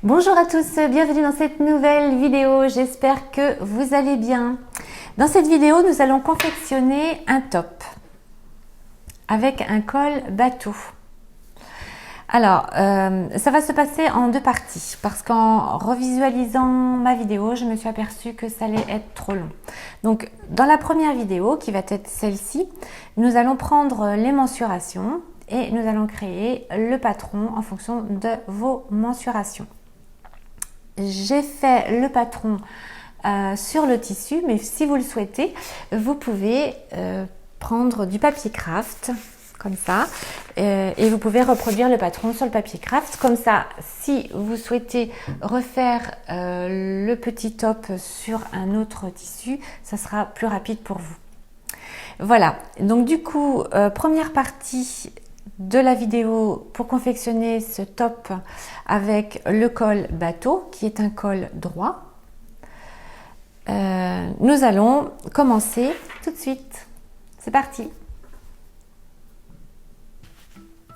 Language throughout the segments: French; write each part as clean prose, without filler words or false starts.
Bonjour à tous, bienvenue dans cette nouvelle vidéo, j'espère que vous allez bien. Dans cette vidéo, nous allons confectionner un top avec un col bateau. Alors, ça va se passer en deux parties parce qu'en revisualisant ma vidéo, je me suis aperçue que ça allait être trop long. Donc, dans la première vidéo, qui va être celle-ci, nous allons prendre les mensurations et nous allons créer le patron en fonction de vos mensurations. J'ai fait le patron sur le tissu, mais si vous le souhaitez, vous pouvez prendre du papier craft, comme ça, et vous pouvez reproduire le patron sur le papier craft. Comme ça, si vous souhaitez refaire le petit top sur un autre tissu, ça sera plus rapide pour vous. Voilà, donc du coup, première partie de la vidéo pour confectionner ce top avec le col bateau qui est un col droit. Nous allons commencer tout de suite. C'est parti.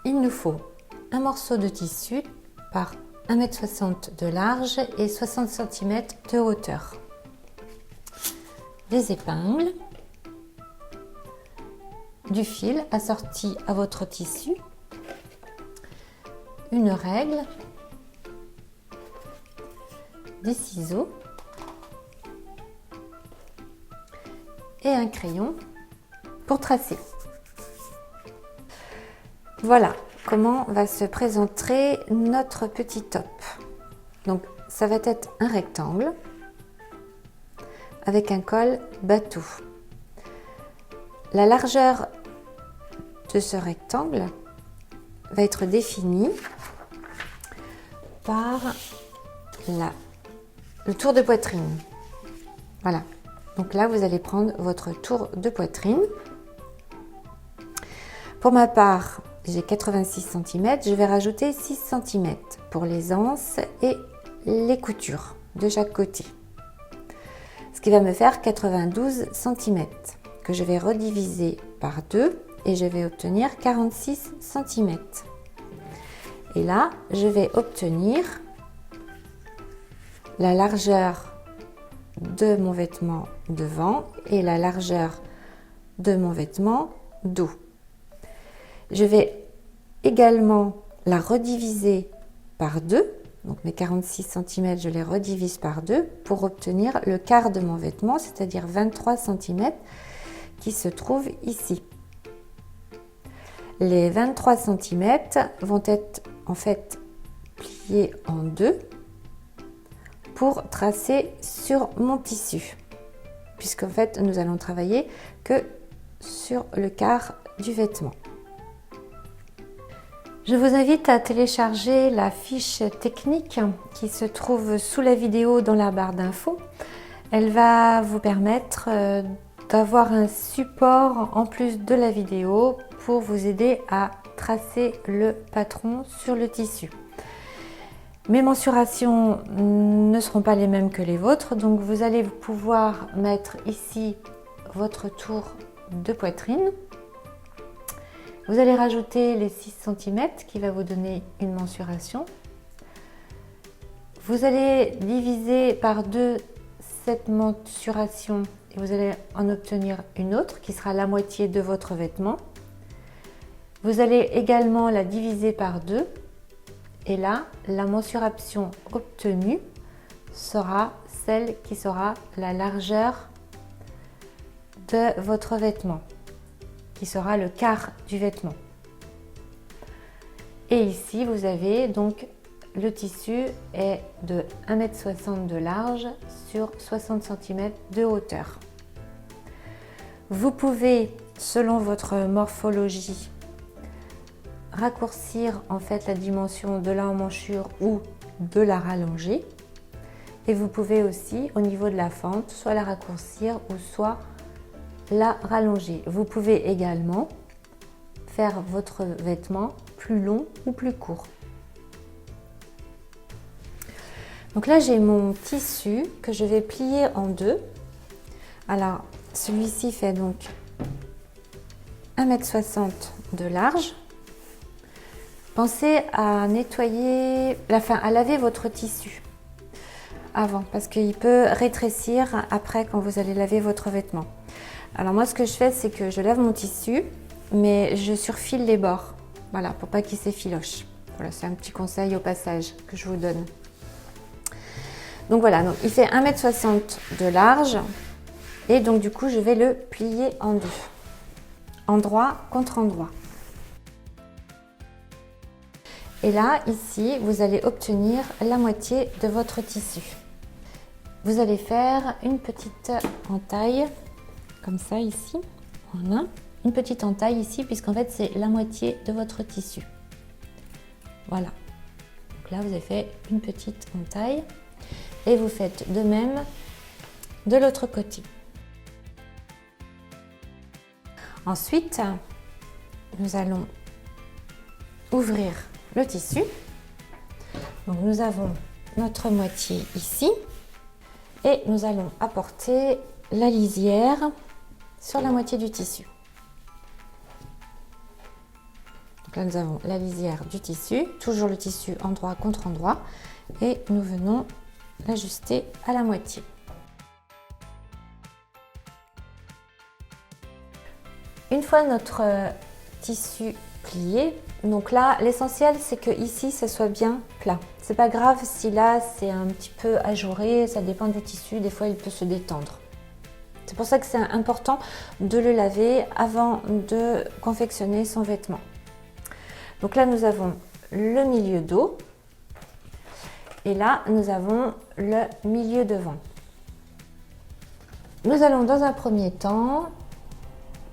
Il nous faut un morceau de tissu par 1,60 m de large et 60 cm de hauteur. Des épingles, du fil assorti à votre tissu, une règle, des ciseaux et un crayon pour tracer. Voilà comment va se présenter notre petit top. Donc ça va être un rectangle avec un col bateau. La largeur de ce rectangle va être définie par le tour de poitrine. Voilà. Donc là, vous allez prendre votre tour de poitrine. Pour ma part, j'ai 86 cm. Je vais rajouter 6 cm pour les anses et les coutures de chaque côté. Ce qui va me faire 92 cm que je vais rediviser par 2 et je vais obtenir 46 cm. Et là, je vais obtenir la largeur de mon vêtement devant et la largeur de mon vêtement dos. Je vais également la rediviser par 2. Donc mes 46 cm, je les redivise par 2 pour obtenir le quart de mon vêtement, c'est-à-dire 23 cm qui se trouve ici. Les 23 cm vont être en fait pliés en deux pour tracer sur mon tissu, puisqu'en fait nous allons travailler que sur le quart du vêtement. Je vous invite à télécharger la fiche technique qui se trouve sous la vidéo dans la barre d'infos. Elle va vous permettre d'avoir un support en plus de la vidéo pour vous aider à tracer le patron sur le tissu. Mes mensurations ne seront pas les mêmes que les vôtres, donc vous allez pouvoir mettre ici votre tour de poitrine. Vous allez rajouter les 6 cm qui va vous donner une mensuration. Vous allez diviser par 2 cette mensuration et vous allez en obtenir une autre qui sera la moitié de votre vêtement. Vous allez également la diviser par 2 et là, la mensuration obtenue sera celle qui sera la largeur de votre vêtement, qui sera le quart du vêtement. Et ici, vous avez donc le tissu est de 1,60 m de large sur 60 cm de hauteur. Vous pouvez, selon votre morphologie, raccourcir en fait la dimension de l'emmanchure ou de la rallonger. Et vous pouvez aussi, au niveau de la fente, soit la raccourcir ou soit la rallonger. Vous pouvez également faire votre vêtement plus long ou plus court. Donc là, j'ai mon tissu que je vais plier en deux. Alors, celui-ci fait donc 1,60 m de large pensez à nettoyer, à laver votre tissu avant, parce qu'il peut rétrécir après quand vous allez laver votre vêtement. Alors moi, ce que je fais, c'est que je lave mon tissu, mais je surfile les bords, voilà, pour pas qu'il s'effiloche. Voilà, c'est un petit conseil au passage que je vous donne. Donc voilà, donc il fait 1,60 m de large, et donc du coup, je vais le plier en deux, endroit contre endroit. Et là, ici, vous allez obtenir la moitié de votre tissu. Vous allez faire une petite entaille, comme ça ici, voilà, une petite entaille ici, puisqu'en fait c'est la moitié de votre tissu. Voilà, donc là vous avez fait une petite entaille, et vous faites de même de l'autre côté. Ensuite, nous allons ouvrir le tissu. Donc nous avons notre moitié ici. Et nous allons apporter la lisière sur la moitié du tissu. Donc là, nous avons la lisière du tissu, toujours le tissu endroit contre endroit, et nous venons l'ajuster à la moitié. Une fois notre tissu plié, donc là, l'essentiel, c'est que ici, ça soit bien plat. C'est pas grave si là, c'est un petit peu ajouré, ça dépend du tissu, des fois, il peut se détendre. C'est pour ça que c'est important de le laver avant de confectionner son vêtement. Donc là, nous avons le milieu dos, et là, nous avons le milieu devant. Nous allons dans un premier temps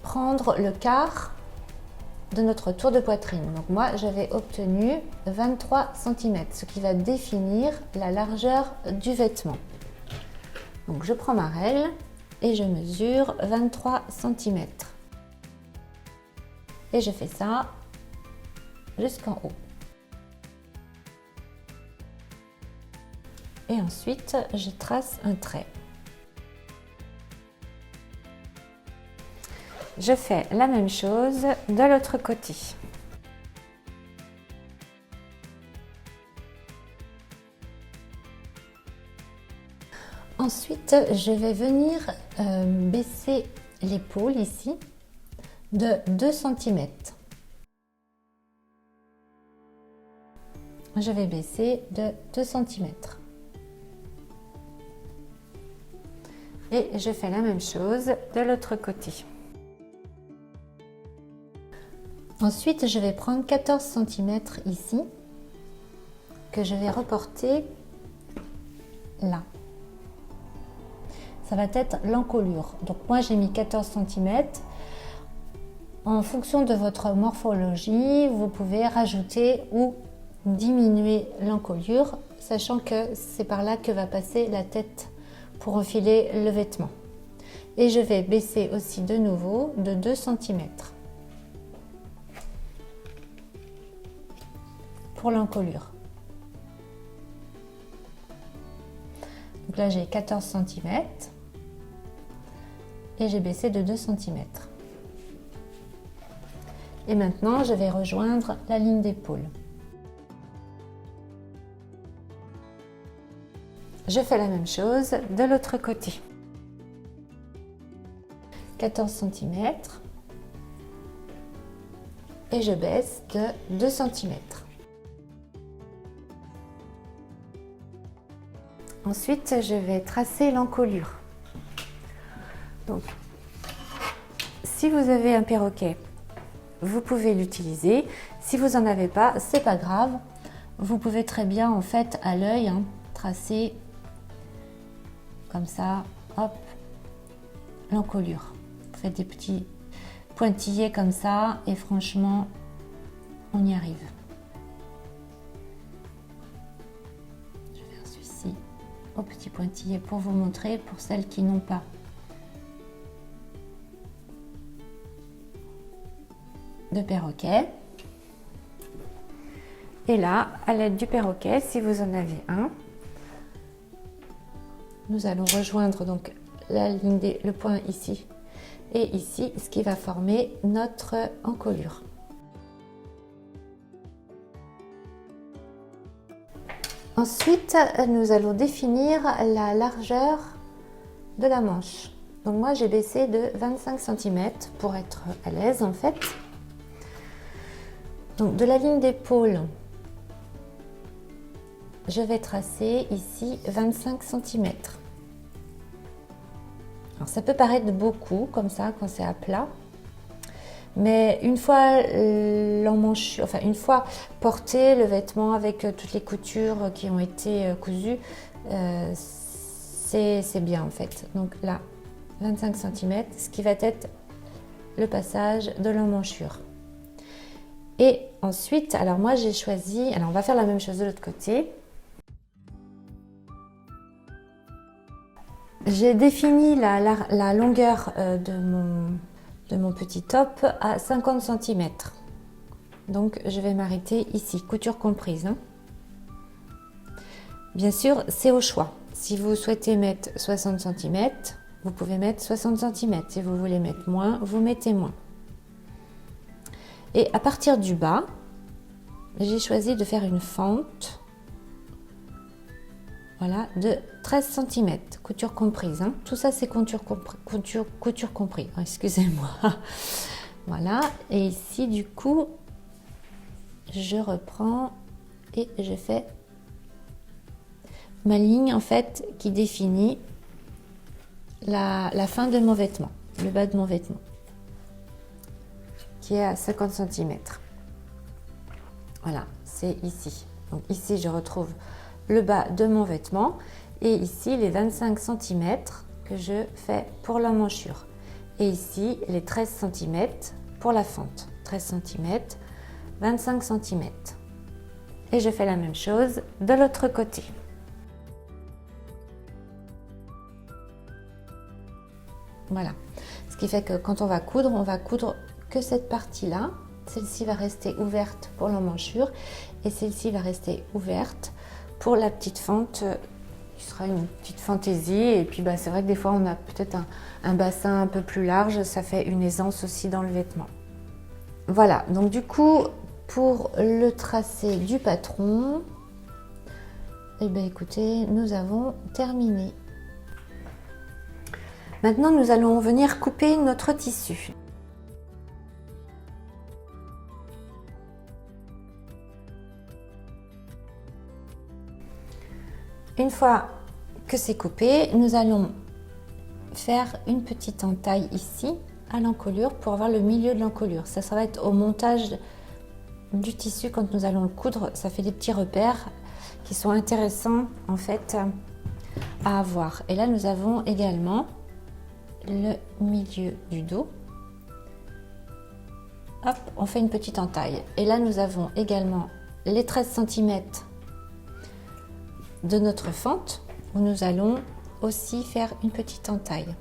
prendre le quart de notre tour de poitrine. Donc moi, j'avais obtenu 23 cm, ce qui va définir la largeur du vêtement. Donc je prends ma règle et je mesure 23 cm. Et je fais ça jusqu'en haut. Et ensuite, je trace un trait. Je fais la même chose de l'autre côté. Ensuite, je vais venir baisser l'épaule ici de 2 cm. Je vais baisser de 2 cm. Et je fais la même chose de l'autre côté. Ensuite, je vais prendre 14 cm ici, que je vais reporter là. Ça va être l'encolure. Donc moi, j'ai mis 14 cm. En fonction de votre morphologie, vous pouvez rajouter ou diminuer l'encolure, sachant que c'est par là que va passer la tête pour enfiler le vêtement. Et je vais baisser aussi de nouveau de 2 cm. Pour l'encolure. Donc là, j'ai 14 cm et j'ai baissé de 2 cm. Et maintenant, je vais rejoindre la ligne d'épaule. Je fais la même chose de l'autre côté. 14 cm et je baisse de 2 cm. Ensuite, je vais tracer l'encolure. Donc, si vous avez un perroquet, vous pouvez l'utiliser. Si vous n'en avez pas, c'est pas grave. Vous pouvez très bien, en fait, à l'œil, tracer comme ça, hop, l'encolure. Vous faites des petits pointillés comme ça et franchement, on y arrive. Je vais faire celui-ci au petit pointillé pour vous montrer, pour celles qui n'ont pas. De perroquet. Et là, à l'aide du perroquet, si vous en avez un, nous allons rejoindre donc la ligne le point ici et ici, ce qui va former notre encolure. Ensuite, nous allons définir la largeur de la manche. Donc moi, j'ai baissé de 25 cm pour être à l'aise en fait. Donc de la ligne d'épaule, je vais tracer ici 25 cm. Alors ça peut paraître beaucoup comme ça quand c'est à plat, mais une fois une fois porté le vêtement avec toutes les coutures qui ont été cousues, c'est bien en fait. Donc là, 25 cm, ce qui va être le passage de l'emmanchure. Et ensuite, alors moi j'ai choisi, alors on va faire la même chose de l'autre côté. J'ai défini la longueur de mon petit top à 50 cm. Donc je vais m'arrêter ici, couture comprise. Hein. Bien sûr, c'est au choix. Si vous souhaitez mettre 60 cm, vous pouvez mettre 60 cm. Si vous voulez mettre moins, vous mettez moins. Et à partir du bas, j'ai choisi de faire une fente, voilà, de 13 cm, couture comprise. Hein. Tout ça, c'est couture comprise. Oh, excusez-moi. Voilà. Et ici, du coup, je reprends et je fais ma ligne, en fait, qui définit la fin de mon vêtement, le bas de mon vêtement, qui est à 50 cm. Voilà, c'est ici. Donc ici, je retrouve le bas de mon vêtement et ici les 25 cm que je fais pour l'emmanchure et ici les 13 cm pour la fente. 13 cm, 25 cm. Et je fais la même chose de l'autre côté. Voilà, ce qui fait que quand on va coudre que cette partie-là. Celle-ci va rester ouverte pour l'emmanchure et celle-ci va rester ouverte pour la petite fente qui sera une petite fantaisie. Et puis c'est vrai que des fois on a peut-être un bassin un peu plus large, ça fait une aisance aussi dans le vêtement. Voilà, donc du coup pour le tracé du patron, eh bien écoutez, nous avons terminé. Maintenant nous allons venir couper notre tissu. Une fois que c'est coupé, nous allons faire une petite entaille ici à l'encolure pour avoir le milieu de l'encolure. Ça va être au montage du tissu quand nous allons le coudre. Ça fait des petits repères qui sont intéressants en fait à avoir. Et là nous avons également le milieu du dos. Hop, on fait une petite entaille. Et là nous avons également les 13 cm de notre fente où nous allons aussi faire une petite entaille.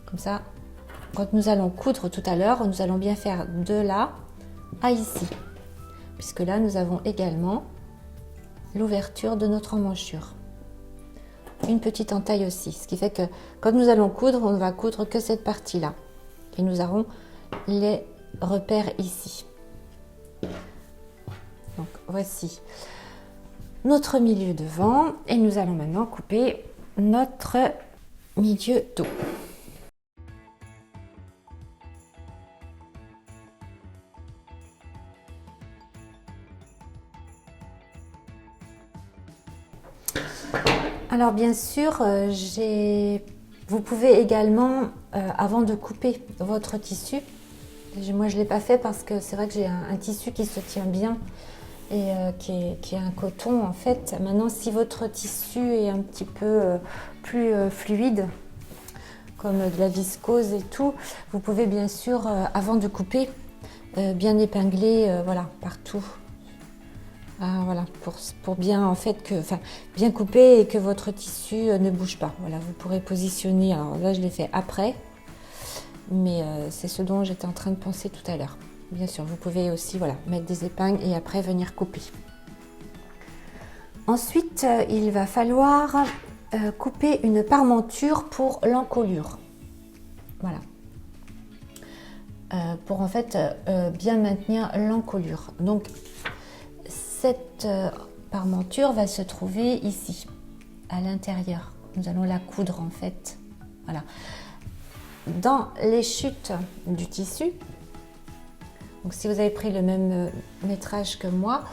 Comme ça, quand nous allons coudre tout à l'heure, nous allons bien faire de là à ici, puisque là nous avons également l'ouverture de notre emmanchure. Une petite entaille aussi, ce qui fait que quand nous allons coudre, on ne va coudre que cette partie-là. Et nous aurons les repères ici. Donc voici notre milieu devant et nous allons maintenant couper notre milieu dos. Alors bien sûr, vous pouvez également, avant de couper votre tissu, moi je ne l'ai pas fait parce que c'est vrai que j'ai un tissu qui se tient bien et qui est un coton en fait. Maintenant, si votre tissu est un petit peu plus fluide, comme de la viscose et tout, vous pouvez bien sûr, avant de couper, bien épingler voilà, partout. Voilà, pour bien en fait bien couper et que votre tissu ne bouge pas. Voilà, vous pourrez positionner. Alors là, je l'ai fait après, mais c'est ce dont j'étais en train de penser tout à l'heure. Bien sûr, vous pouvez aussi mettre des épingles et après venir couper. Ensuite, il va falloir couper une parmenture pour l'encolure. Voilà. Pour en fait bien maintenir l'encolure. Donc, cette parmenture va se trouver ici, à l'intérieur. Nous allons la coudre en fait. Voilà. Dans les chutes du tissu, donc si vous avez pris le même métrage que moi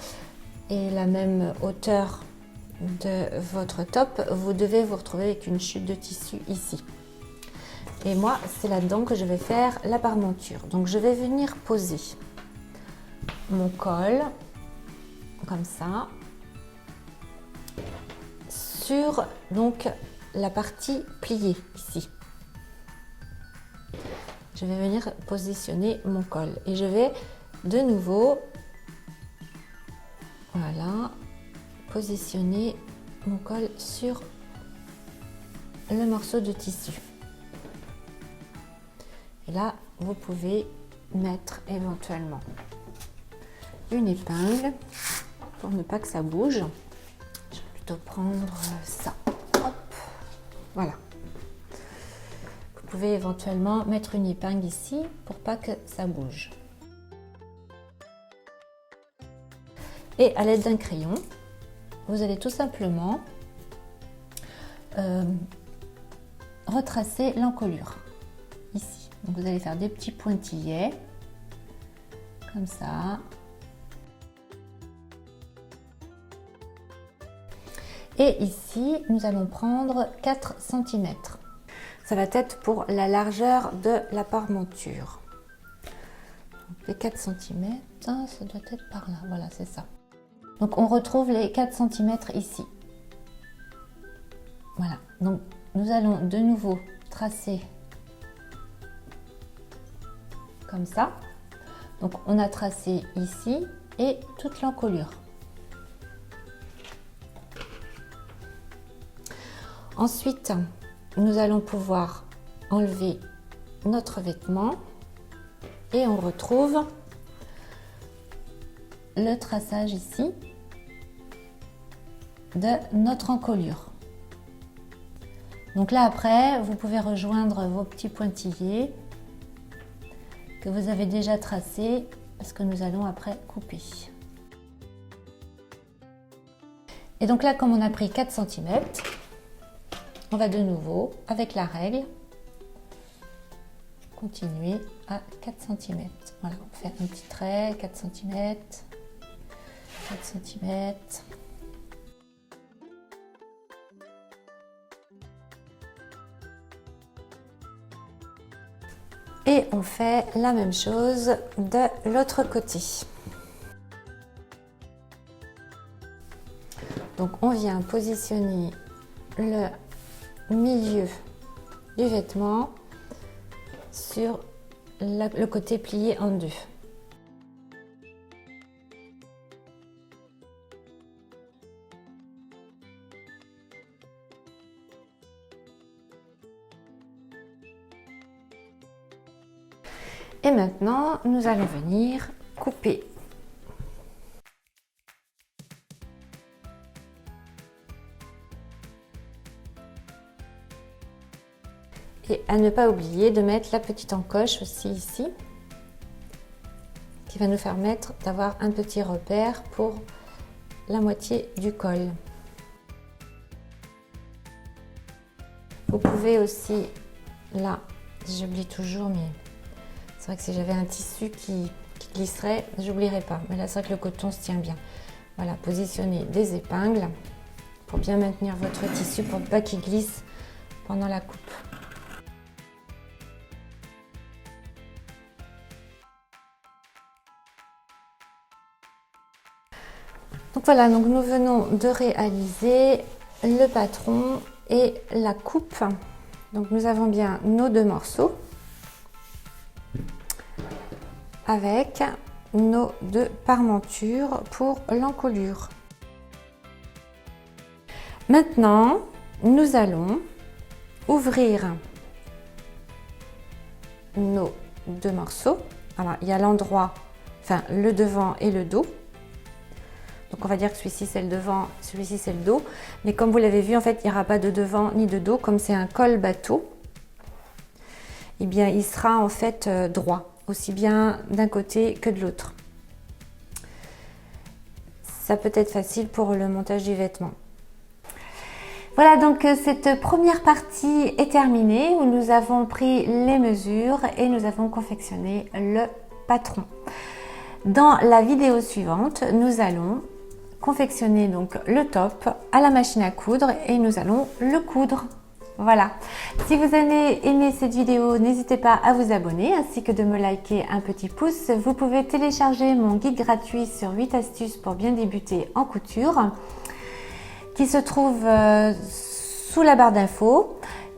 et la même hauteur de votre top, vous devez vous retrouver avec une chute de tissu ici. Et moi, c'est là-dedans que je vais faire la parmenture. Donc je vais venir poser mon col, comme ça, sur donc la partie pliée ici. Je vais venir positionner mon col et je vais de nouveau, voilà, positionner mon col sur le morceau de tissu. Et là, vous pouvez mettre éventuellement une épingle pour ne pas que ça bouge. Je vais plutôt prendre ça. Hop, voilà. Vous pouvez éventuellement mettre une épingle ici pour pas que ça bouge. Et à l'aide d'un crayon, vous allez tout simplement retracer l'encolure ici. Donc vous allez faire des petits pointillés comme ça. Et ici, nous allons prendre 4 cm. Ça va être pour la largeur de la parmenture. Donc les 4 cm, ça doit être par là. Voilà, c'est ça. Donc on retrouve les 4 cm ici. Voilà. Donc nous allons de nouveau tracer comme ça. Donc on a tracé ici et toute l'encolure. Ensuite, nous allons pouvoir enlever notre vêtement et on retrouve le traçage ici de notre encolure. Donc là après, vous pouvez rejoindre vos petits pointillés que vous avez déjà tracés parce que nous allons après couper. Et donc là, comme on a pris 4 cm, on va de nouveau, avec la règle, continuer à 4 cm. Voilà, on fait un petit trait, 4 cm, 4 cm. Et on fait la même chose de l'autre côté. Donc on vient positionner le milieu du vêtement sur le côté plié en deux. Et maintenant, nous allons venir couper. Et à ne pas oublier de mettre la petite encoche aussi ici, qui va nous permettre d'avoir un petit repère pour la moitié du col. Vous pouvez aussi, là, j'oublie toujours, mais c'est vrai que si j'avais un tissu qui glisserait, j'oublierais pas. Mais là, c'est vrai que le coton se tient bien. Voilà, positionnez des épingles pour bien maintenir votre tissu pour ne pas qu'il glisse pendant la coupe. Donc voilà, donc nous venons de réaliser le patron et la coupe. Donc nous avons bien nos deux morceaux avec nos deux parmentures pour l'encolure. Maintenant, nous allons ouvrir nos deux morceaux. Alors, il y a l'endroit, enfin le devant et le dos. Donc on va dire que celui-ci c'est le devant, celui-ci c'est le dos. Mais comme vous l'avez vu, en fait, il n'y aura pas de devant ni de dos. Comme c'est un col bateau, eh bien il sera en fait droit, aussi bien d'un côté que de l'autre. ça peut être facile pour le montage du vêtement. Voilà, donc cette première partie est terminée où nous avons pris les mesures et nous avons confectionné le patron. Dans la vidéo suivante, nous allons confectionner donc le top à la machine à coudre et nous allons le coudre. Voilà. Si vous avez aimé cette vidéo, n'hésitez pas à vous abonner ainsi que de me liker un petit pouce. Vous pouvez télécharger mon guide gratuit sur 8 astuces pour bien débuter en couture qui se trouve sous la barre d'infos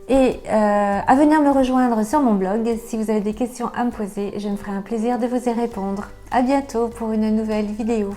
et à venir me rejoindre sur mon blog. Si vous avez des questions à me poser, je me ferai un plaisir de vous y répondre. À bientôt pour une nouvelle vidéo.